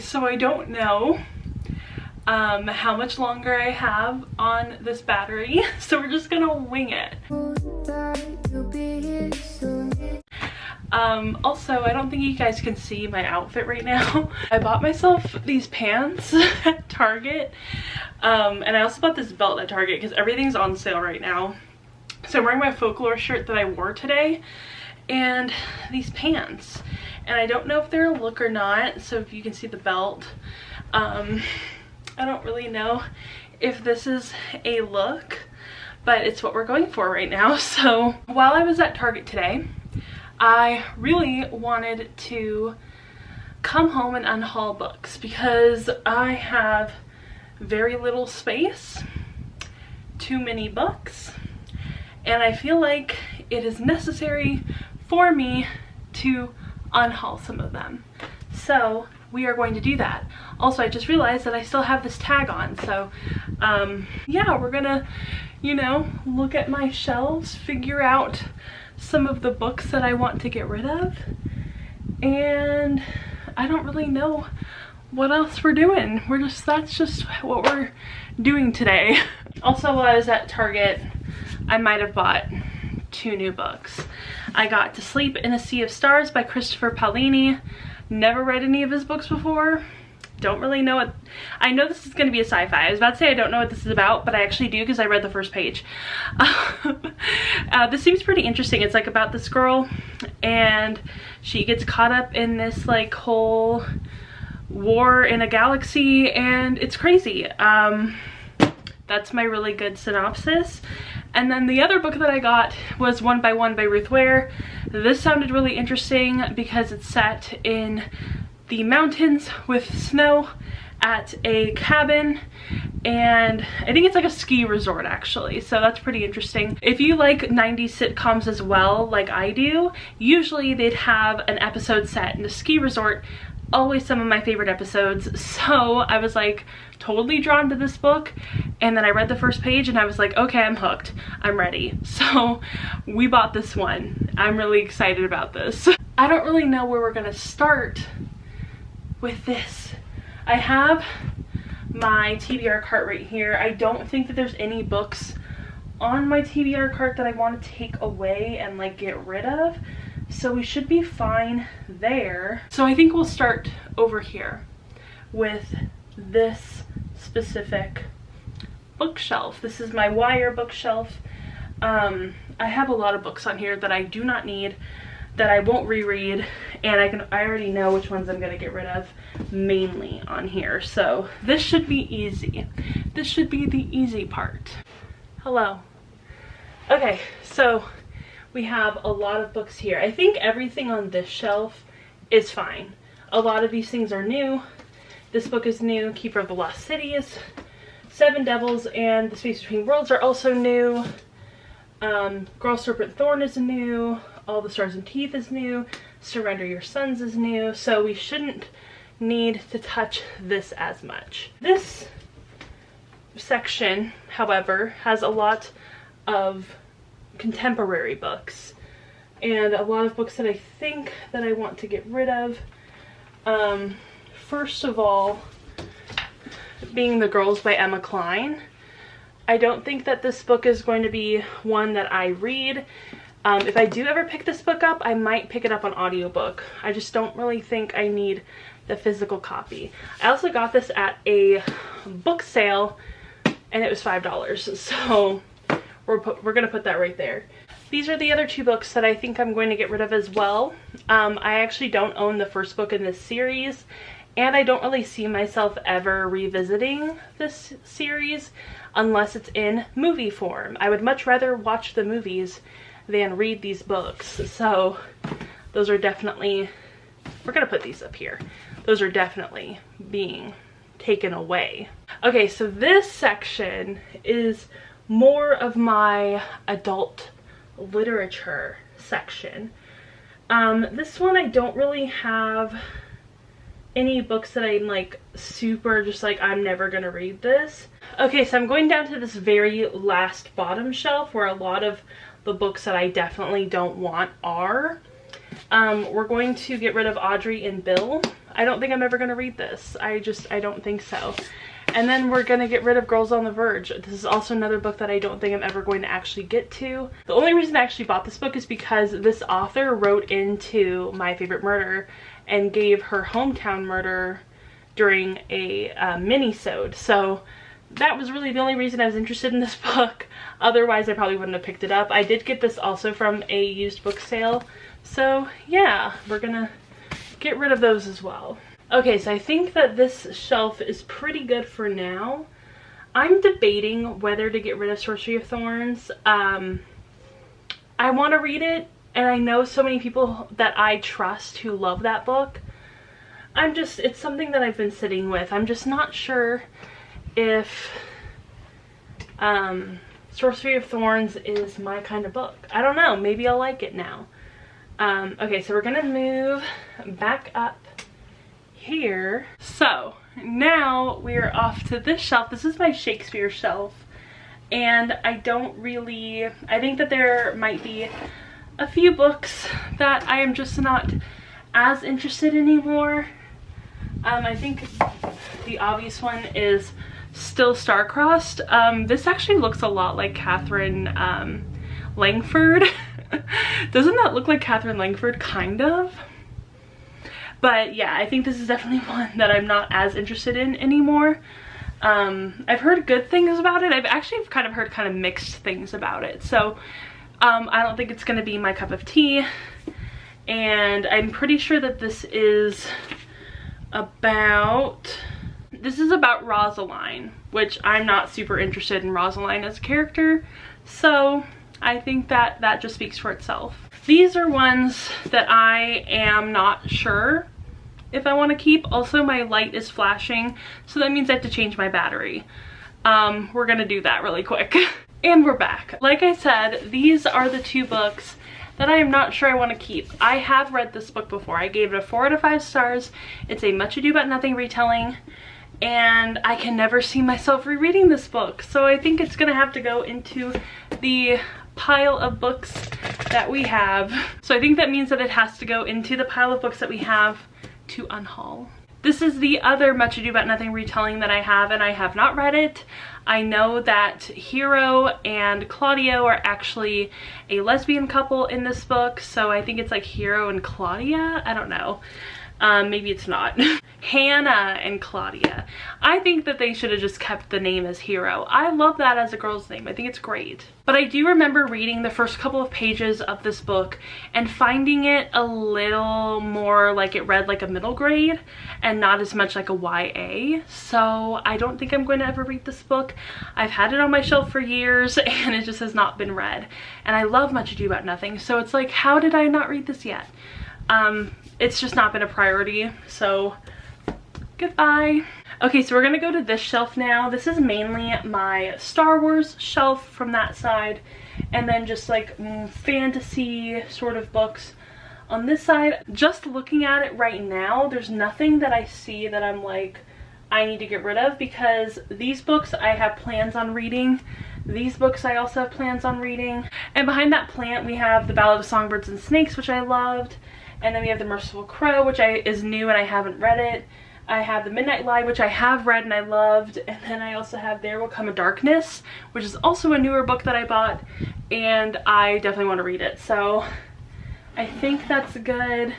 so I don't know how much longer I have on this battery, so we're just gonna wing it. Also, I don't think you guys can see my outfit right now. I bought myself these pants at Target, and I also bought this belt at Target because everything's on sale right now. So I'm wearing my folklore shirt that I wore today and these pants, and I don't know if they're a look or not, so if you can see the belt, I don't really know if this is a look, but it's what we're going for right now. So while I was at Target today, I really wanted to come home and unhaul books because I have very little space, too many books, and I feel like it is necessary for me to unhaul some of them. So we are going to do that. Also, I just realized that I still have this tag on, so yeah, we're gonna, you know, look at my shelves, figure out some of the books that I want to get rid of, and I don't really know what else we're doing. That's just what we're doing today. Also, while I was at Target, I might have bought 2 new books. I got To Sleep in a Sea of Stars by Christopher Paolini. Never read any of his books before. Don't really know what, I know this is going to be a sci-fi. I was about to say I don't know what this is about, but I actually do because I read the first page. This seems pretty interesting. It's like about this girl, and she gets caught up in this like whole war in a galaxy, and it's crazy. That's my really good synopsis. And then the other book that I got was One by One by Ruth Ware. This sounded really interesting because it's set in the mountains with snow at a cabin, and I think it's like a ski resort actually, so that's pretty interesting. If you like 90s sitcoms as well, like I do, usually they'd have an episode set in a ski resort. Always some of my favorite episodes, so I was like totally drawn to this book, and then I read the first page and I was like, okay, I'm hooked, I'm ready. So we bought this one. I'm really excited about this. I don't really know where we're gonna start with this. I have my TBR cart right here. I don't think that there's any books on my TBR cart that I want to take away and like get rid of, so we should be fine there. So I think we'll start over here with this specific bookshelf. This is my wire bookshelf. I have a lot of books on here that I do not need, that I won't reread, and I already know which ones I'm gonna get rid of mainly on here. So this should be easy. This should be the easy part. Hello. Okay, so we have a lot of books here. I think everything on this shelf is fine. A lot of these things are new. This book is new. Keeper of the Lost City is. Seven Devils and The Space Between Worlds are also new. Girl Serpent Thorn is new. All the Stars and Teeth is new. Surrender Your Sons is new. So we shouldn't need to touch this as much. This section, however, has a lot of contemporary books and a lot of books that I think that I want to get rid of. First of all, being The Girls by Emma Cline. I don't think that this book is going to be one that I read. If I do ever pick this book up, I might pick it up on audiobook. I just don't really think I need the physical copy. I also got this at a book sale and it was $5, so we're gonna put that right there. These are the other 2 books that I think I'm going to get rid of as well. I actually don't own the first book in this series, and I don't really see myself ever revisiting this series unless it's in movie form. I would much rather watch the movies than read these books. So those are definitely, we're gonna put these up here. Those are definitely being taken away. Okay, so this section is more of my adult literature section. This one I don't really have any books that I'm like super just like I'm never gonna read this. Okay, so I'm going down to this very last bottom shelf where a lot of the books that I definitely don't want are. We're going to get rid of Audrey and Bill. I don't think I'm ever gonna read this. I don't think so. And then we're gonna get rid of Girls on the Verge. This is also another book that I don't think I'm ever going to actually get to. The only reason I actually bought this book is because this author wrote into My Favorite Murder and gave her hometown murder during a mini-sode. So that was really the only reason I was interested in this book. Otherwise, I probably wouldn't have picked it up. I did get this also from a used book sale. So yeah, we're gonna get rid of those as well. Okay, so I think that this shelf is pretty good for now. I'm debating whether to get rid of Sorcery of Thorns. I want to read it, and I know so many people that I trust who love that book. It's something that I've been sitting with. I'm just not sure if Sorcery of Thorns is my kind of book. I don't know, maybe I'll like it now. Okay, so we're gonna move back up here. So now we're off to this shelf. This is my Shakespeare shelf, and I think that there might be a few books that I am just not as interested in anymore. I think the obvious one is still Star-Crossed. This actually looks a lot like Catherine Langford. Doesn't that look like Catherine Langford? Kind of. But yeah, I think this is definitely one that I'm not as interested in anymore. I've heard good things about it. I've actually kind of heard mixed things about it. So I don't think it's going to be my cup of tea. And I'm pretty sure that this is about Rosaline, which I'm not super interested in Rosaline as a character. So I think that that just speaks for itself. These are ones that I am not sure if I want to keep. Also, my light is flashing, so that means I have to change my battery. We're gonna do that really quick. And we're back. Like I said, these are the two books that I am not sure I want to keep. I have read this book before. I gave it a 4 out of 5 stars. It's a Much Ado About Nothing retelling, and I can never see myself rereading this book. So I think it's gonna have to go into the pile of books that we have. So I think that means that it has to go into the pile of books that we have to Unhaul. This is the other Much Ado About Nothing retelling that I have, and I have not read it. I know that Hero and Claudio are actually a lesbian couple in this book, so I think it's like Hero and Claudia. I don't know. Maybe it's not. Hannah and Claudia. I think that they should have just kept the name as Hero. I love that as a girl's name. I think it's great. But I do remember reading the first couple of pages of this book and finding it a little more like it read like a middle grade and not as much like a YA. So I don't think I'm going to ever read this book. I've had it on my shelf for years and it just has not been read. And I love Much Ado About Nothing. So it's like, how did I not read this yet? It's just not been a priority, so goodbye. Okay, so we're gonna go to this shelf now. This is mainly my Star Wars shelf from that side, and then just like fantasy sort of books on this side. Just looking at it right now, there's nothing that I see that I'm like, I need to get rid of, because these books I have plans on reading. These books I also have plans on reading. And behind that plant we have The Ballad of Songbirds and Snakes, which I loved. And then we have The Merciful Crow, which is new and I haven't read it. I have The Midnight Lie, which I have read and I loved. And then I also have There Will Come a Darkness, which is also a newer book that I bought. And I definitely want to read it. So I think that's good.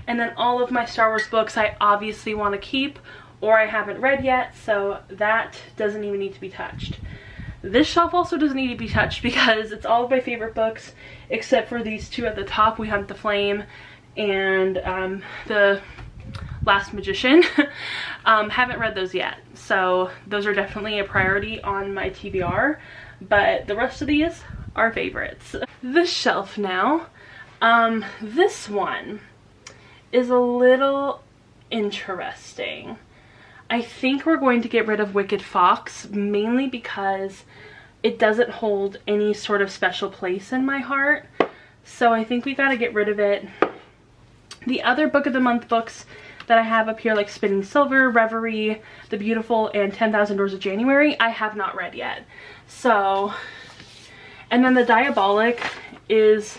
And then all of my Star Wars books I obviously want to keep, or I haven't read yet. So that doesn't even need to be touched. This shelf also doesn't need to be touched because it's all of my favorite books, except for these two at the top, We Hunt the Flame and The Last Magician. Haven't read those yet, so those are definitely a priority on my TBR, but the rest of these are favorites. This shelf now, this one is a little interesting. I think we're going to get rid of Wicked Fox, mainly because it doesn't hold any sort of special place in my heart, so I think we gotta get rid of it. The other Book of the Month books that I have up here, like Spinning Silver, Reverie, The Beautiful, and 10,000 Doors of January, I have not read yet. So, and then The Diabolic is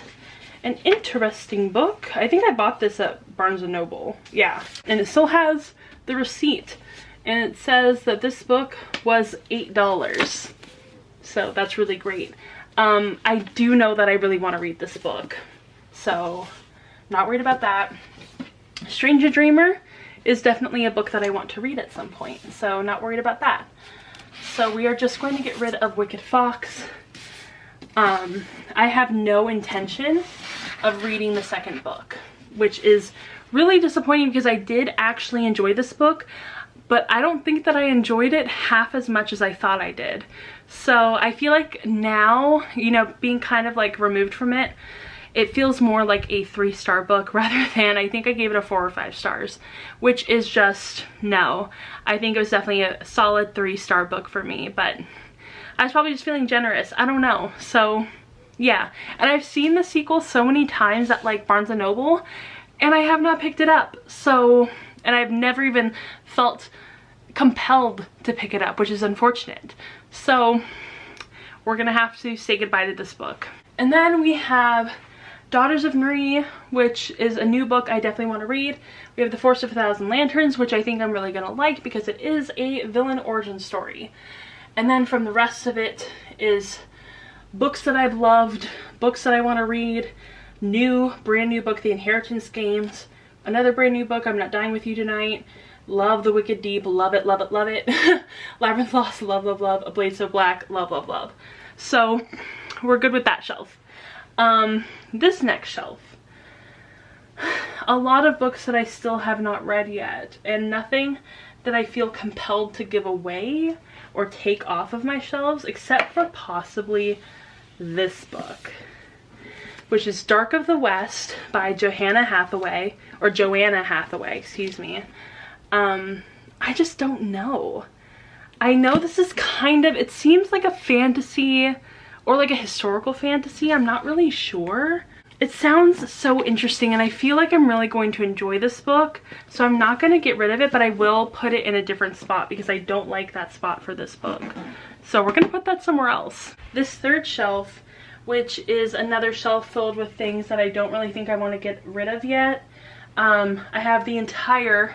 an interesting book. I think I bought this at Barnes & Noble. Yeah, and it still has the receipt. And it says that this book was $8. So that's really great. I do know that I really want to read this book. So, not worried about that. Stranger Dreamer is definitely a book that I want to read at some point. So, not worried about that. So, we are just going to get rid of Wicked Fox. I have no intention of reading the second book, which is really disappointing because I did actually enjoy this book, but I don't think that I enjoyed it half as much as I thought I did. So I feel like now, you know, being kind of like removed from it, it feels more like a 3-star book rather than, I think I gave it a 4 or 5 stars, which is just no. I think it was definitely a solid 3-star book for me, but I was probably just feeling generous. I don't know. So yeah, and I've seen the sequel so many times at like Barnes & Noble, and I have not picked it up. So, and I've never even felt compelled to pick it up, which is unfortunate. So we're gonna have to say goodbye to this book. And then we have Daughters of Marie, which is a new book I definitely want to read. We have The Force of a Thousand Lanterns, which I think I'm really gonna like because it is a villain origin story. And then from the rest of it is books that I've loved, books that I want to read, brand new book, The Inheritance Games, another brand new book, I'm Not Dying With You Tonight, love The Wicked Deep, love it, love it, love it, Labyrinth Lost, love, love, love, A Blade So Black, love, love, love. So we're good with that shelf. This next shelf, a lot of books that I still have not read yet, and nothing that I feel compelled to give away or take off of my shelves, except for possibly this book, which is Dark of the West by Joanna Hathaway, excuse me. I just don't know. I know this is kind of, it seems like a fantasy or like a historical fantasy. I'm not really sure. It sounds so interesting, and I feel like I'm really going to enjoy this book, so I'm not going to get rid of it, but I will put it in a different spot because I don't like that spot for this book. So we're going to put that somewhere else. This third shelf, which is another shelf filled with things that I don't really think I want to get rid of yet. I have the entire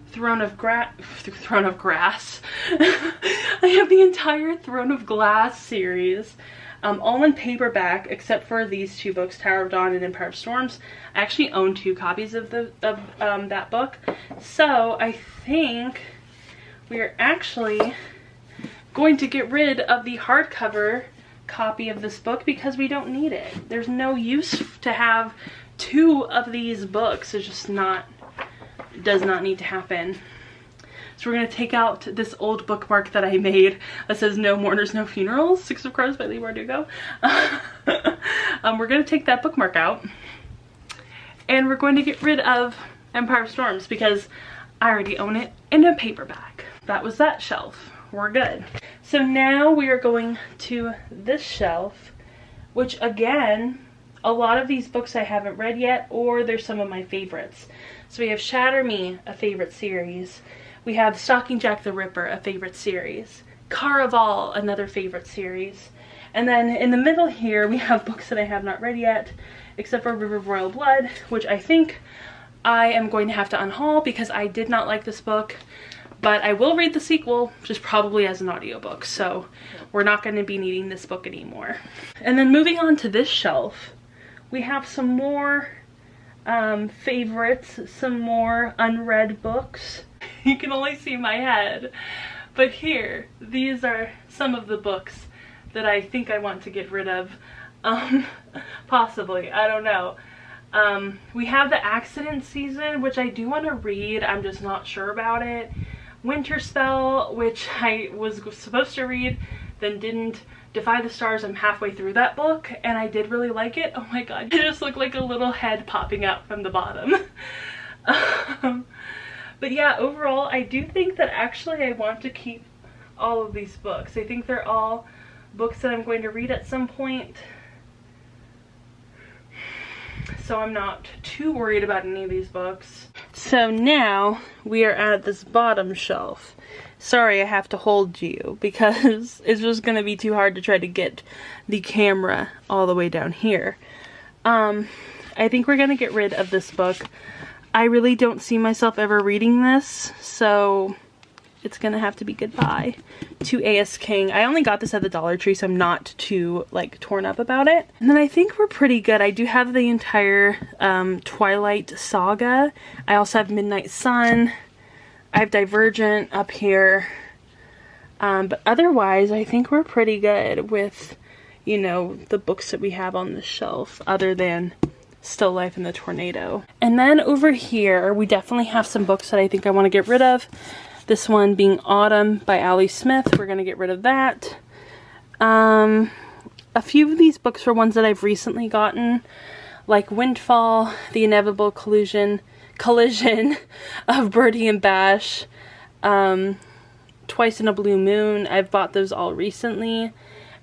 Throne of Grass. I have the entire Throne of Glass series. All in paperback except for these 2 books, Tower of Dawn and Empire of Storms. I actually own 2 copies of that book. So I think we are actually going to get rid of the hardcover copy of this book because we don't need it. There's no use to have 2 of these books. It's just not, does not need to happen. So we're going to take out this old bookmark that I made that says No Mourners, No Funerals, 6 of Crows by Leigh Bardugo. We're going to take that bookmark out. And we're going to get rid of Empire of Storms because I already own it in a paperback. That was that shelf. We're good. So now we are going to this shelf, which again, a lot of these books I haven't read yet, or they're some of my favorites. So we have Shatter Me, a favorite series. We have Stalking Jack the Ripper, a favorite series. Caraval, another favorite series. And then in the middle here, we have books that I have not read yet, except for River of Royal Blood, which I think I am going to have to unhaul because I did not like this book. But I will read the sequel, just probably as an audiobook. So we're not going to be needing this book anymore. And then moving on to this shelf, we have some more favorites, some more unread books. You can only see my head, but here, these are some of the books that I think I want to get rid of. Possibly, I don't know. We have The Accident Season, which I do want to read, I'm just not sure about it. Winter Spell, which I was supposed to read, then didn't. Defy the Stars, I'm halfway through that book, and I did really like it. Oh my god, it just looked like a little head popping out from the bottom. But yeah, overall, I do think that actually I want to keep all of these books. I think they're all books that I'm going to read at some point. So I'm not too worried about any of these books. So now we are at this bottom shelf. Sorry, I have to hold you because it's just going to be too hard to try to get the camera all the way down here. I think we're gonna get rid of this book. I really don't see myself ever reading this, so it's gonna have to be goodbye to A.S. King. I only got this at the Dollar Tree, so I'm not too like torn up about it. And then I think we're pretty good. I do have the entire Twilight saga. I also have Midnight Sun. I have Divergent up here. But otherwise, I think we're pretty good with, you know, the books that we have on the shelf, other than Still Life in the Tornado. And then over here, we definitely have some books that I think I want to get rid of. This one being Autumn by Ali Smith. We're going to get rid of that. A few of these books are ones that I've recently gotten, like Windfall, The Inevitable Collision of Birdie and Bash, Twice in a Blue Moon. I've bought those all recently.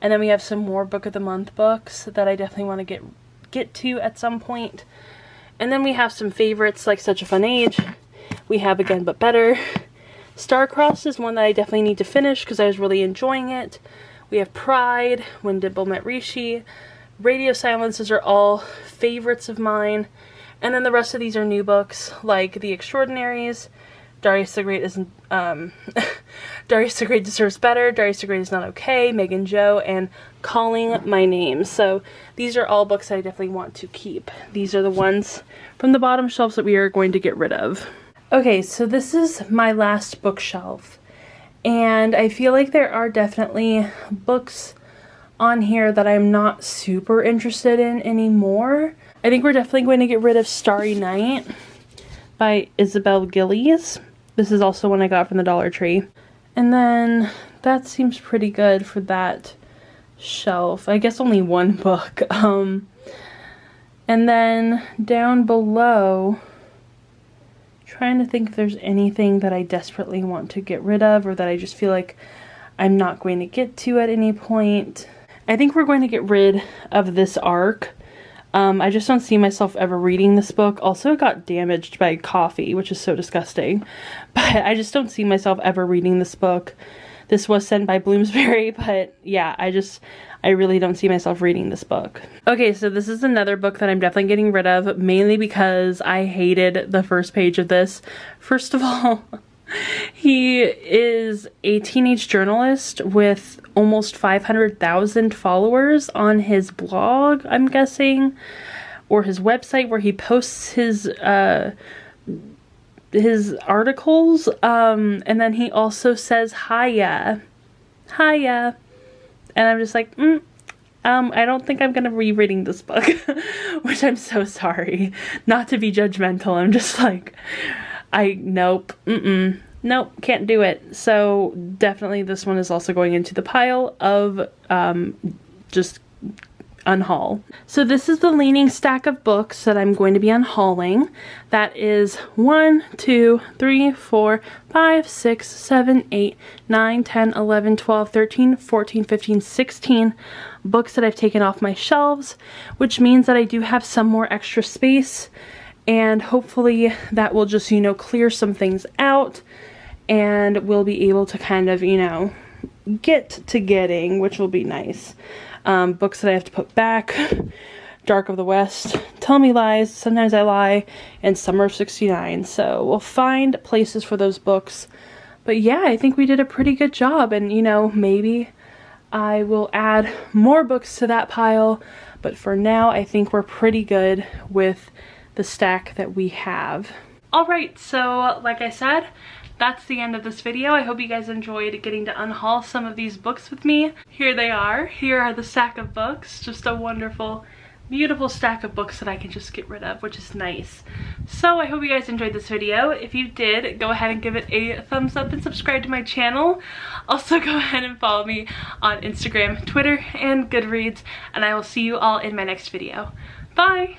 And then we have some more Book of the Month books that I definitely want to get to at some point. And then we have some favorites like Such a Fun Age. We have Again But Better. Starcrossed is one that I definitely need to finish because I was really enjoying it. We have Pride, When Dimple Met Rishi. Radio Silences are all favorites of mine. And then the rest of these are new books like The Extraordinaries, Darius the Great isn't, Darius the Great Deserves Better, Darius the Great Is Not Okay, Megan Joe, and Calling My Name. So these are all books that I definitely want to keep. These are the ones from the bottom shelves that we are going to get rid of. Okay, so this is my last bookshelf. And I feel like there are definitely books on here that I'm not super interested in anymore. I think we're definitely going to get rid of Starry Night by Isabel Gillies. This is also one I got from the Dollar Tree. And then that seems pretty good for that shelf. I guess only one book. And then down below, trying to think if there's anything that I desperately want to get rid of or that I just feel like I'm not going to get to at any point. I think we're going to get rid of this arc. I just don't see myself ever reading this book. Also, it got damaged by coffee, which is so disgusting. But I just don't see myself ever reading this book. This was sent by Bloomsbury, but yeah, I really don't see myself reading this book. Okay, so this is another book that I'm definitely getting rid of, mainly because I hated the first page of this. First of all, he is a teenage journalist with almost 500,000 followers on his blog, I'm guessing, or his website where he posts his articles, and then he also says hiya, and I'm just like, I don't think I'm gonna be reading this book, which I'm so sorry, not to be judgmental. I'm just like, nope, nope, can't do it. So definitely this one is also going into the pile of just unhaul. So this is the leaning stack of books that I'm going to be unhauling. That is 1, 2, 3, 4, 5, 6, 7, 8, 9, 10, 11, 12, 13, 14, 15, 16 books that I've taken off my shelves, which means that I do have some more extra space, and hopefully that will just, you know, clear some things out and we'll be able to kind of, you know, get to getting, which will be nice. Books that I have to put back: Dark of the West, Tell Me Lies, Sometimes I Lie, and Summer of '69. So we'll find places for those books. But yeah, I think we did a pretty good job, and you know, maybe I will add more books to that pile. But for now, I think we're pretty good with the stack that we have. Alright, so like I said, that's the end of this video. I hope you guys enjoyed getting to unhaul some of these books with me. Here they are. Here are the stack of books. Just a wonderful, beautiful stack of books that I can just get rid of, which is nice. So I hope you guys enjoyed this video. If you did, go ahead and give it a thumbs up and subscribe to my channel. Also go ahead and follow me on Instagram, Twitter, and Goodreads, and I will see you all in my next video. Bye!